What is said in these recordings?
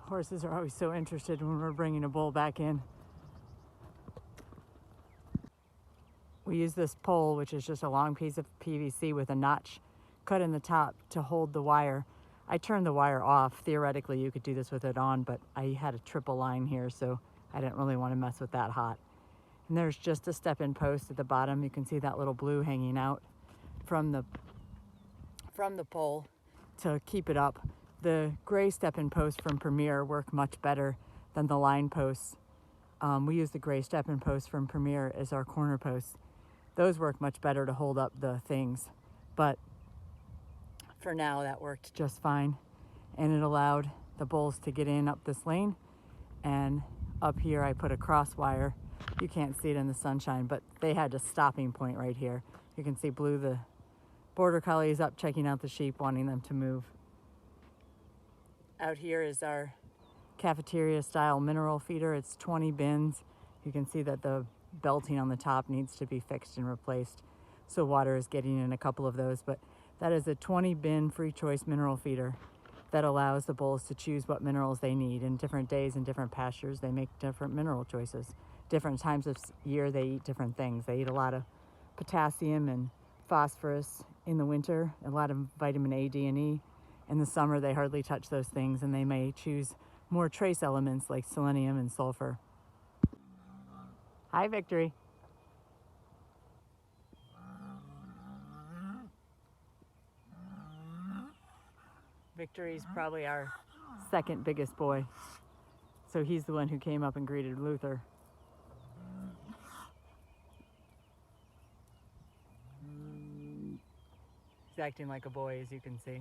Horses are always so interested when we're bringing a bull back in. We use this pole, which is just a long piece of PVC with a notch cut in the top to hold the wire. I turned the wire off. Theoretically, you could do this with it on, but I had a triple line here, so I didn't really want to mess with that hot. And there's just a step-in post at the bottom. You can see that little blue hanging out from the pole to keep it up. The gray step-in posts from Premier work much better than the line posts. We use the gray step-in posts from Premier as our corner posts. Those work much better to hold up the things, but for now that worked just fine, and it allowed the bulls to get in up this lane. And up here I put a cross wire. You can't see it in the sunshine, but they had a stopping point right here. You can see Blue, the border collie, is up checking out the sheep, wanting them to move. Out here is our Cafeteria-Style mineral feeder. It's 20 bins. You can see that the belting on the top needs to be fixed and replaced, so water is getting in a couple of those, but that is a 20 bin free choice mineral feeder that allows the bulls to choose what minerals they need. In different days and different pastures, they make different mineral choices. Different times of year, they eat different things. They eat a lot of potassium and phosphorus in the winter, a lot of vitamin A, D, and E. In the summer, they hardly touch those things, and they may choose more trace elements like selenium and sulfur. Hi, Victory. Victory's probably our second biggest boy. So he's the one who came up and greeted Luther. He's acting like a boy, as you can see.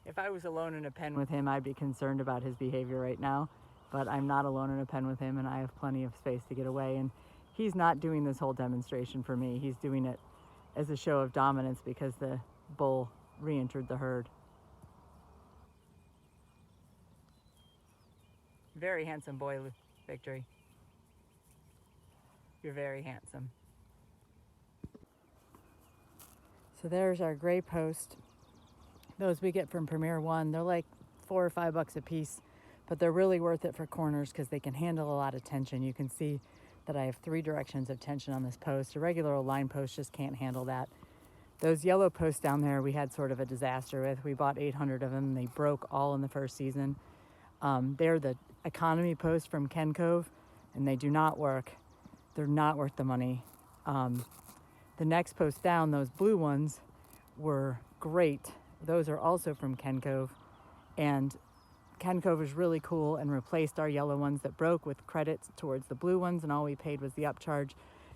If I was alone in a pen with him, I'd be concerned about his behavior right now, but I'm not alone in a pen with him, and I have plenty of space to get away. And he's not doing this whole demonstration for me. He's doing it as a show of dominance because the bull re-entered the herd. Very handsome boy, Victory. You're very handsome. So there's our gray post. Those we get from Premier One, they're like $4 or $5 a piece, but they're really worth it for corners because they can handle a lot of tension. You can see that I have 3 directions of tension on this post. A regular old line post just can't handle that. Those yellow posts down there, we had sort of a disaster with. We bought 800 of them. They broke all in the first season. They're the economy posts from Ken Cove, and they do not work. They're not worth the money. The next post down, those blue ones, were great. Those are also from Ken Cove, and Ken Cove is really cool and replaced our yellow ones that broke with credits towards the blue ones, and all we paid was the upcharge.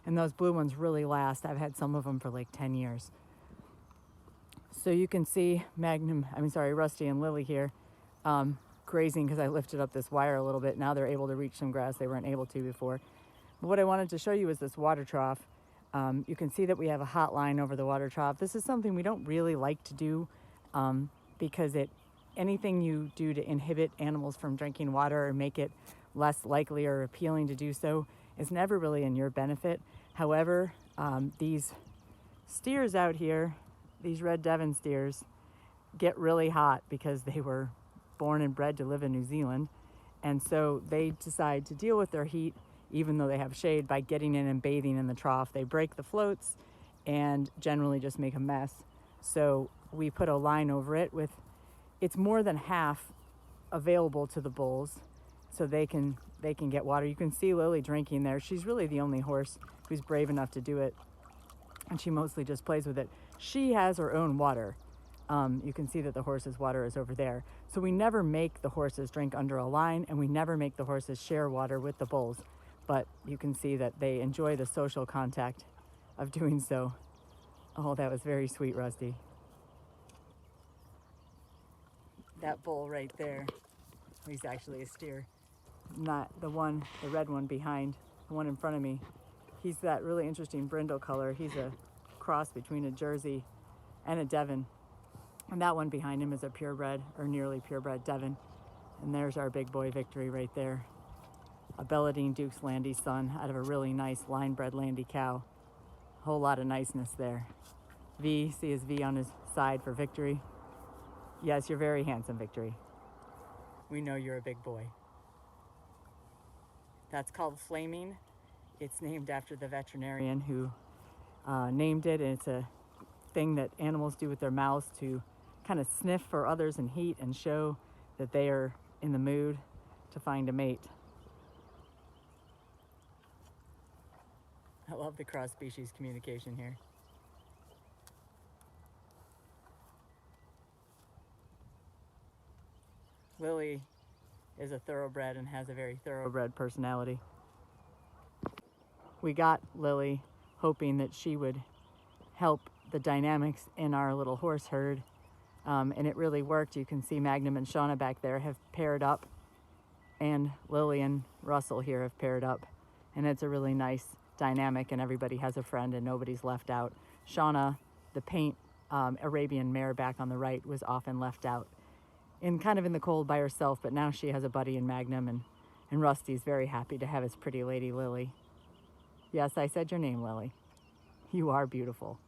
And those blue ones really last. I've had some of them for like 10 years. So you can see Rusty and Lily here grazing because I lifted up this wire a little bit. Now they're able to reach some grass they weren't able to before. But what I wanted to show you is this water trough. You can see that we have a hot line over the water trough. This is something we don't really like to do because anything you do to inhibit animals from drinking water or make it less likely or appealing to do so is never really in your benefit. However, these steers out here, these red Devon steers, get really hot because they were born and bred to live in New Zealand. And so they decide to deal with their heat, even though they have shade, by getting in and bathing in the trough. They break the floats and generally just make a mess. So we put a line over it with, it's more than half available to the bulls so they can get water. You can see Lily drinking there. She's really the only horse who's brave enough to do it, and she mostly just plays with it. She has her own water. You can see that the horse's water is over there. So we never make the horses drink under a line, and we never make the horses share water with the bulls. But you can see that they enjoy the social contact of doing so. Oh, that was very sweet, Rusty. That bull right there, he's actually a steer. Not the red one behind, the one in front of me. He's that really interesting brindle color. He's a cross between a Jersey and a Devon. And that one behind him is a purebred, or nearly purebred Devon. And there's our big boy Victory right there. A Beledene Dukes Landy son out of a really nice line-bred Landy cow. A whole lot of niceness there. V, see his V on his side for Victory. Yes, you're very handsome, Victory. We know you're a big boy. That's called flaming. It's named after the veterinarian who named it, and it's a thing that animals do with their mouths to kind of sniff for others in heat and show that they are in the mood to find a mate. I love the cross-species communication here. Lily is a thoroughbred and has a very thoroughbred personality. We got Lily hoping that she would help the dynamics in our little horse herd, and it really worked. You can see Magnum and Shauna back there have paired up, and Lily and Russell here have paired up, and it's a really nice dynamic, and everybody has a friend and nobody's left out. Shauna, the paint Arabian mare back on the right, was often left out kind of in the cold by herself, but now she has a buddy in Magnum, and Rusty's very happy to have his pretty lady Lily. Yes, I said your name, Lily. You are beautiful.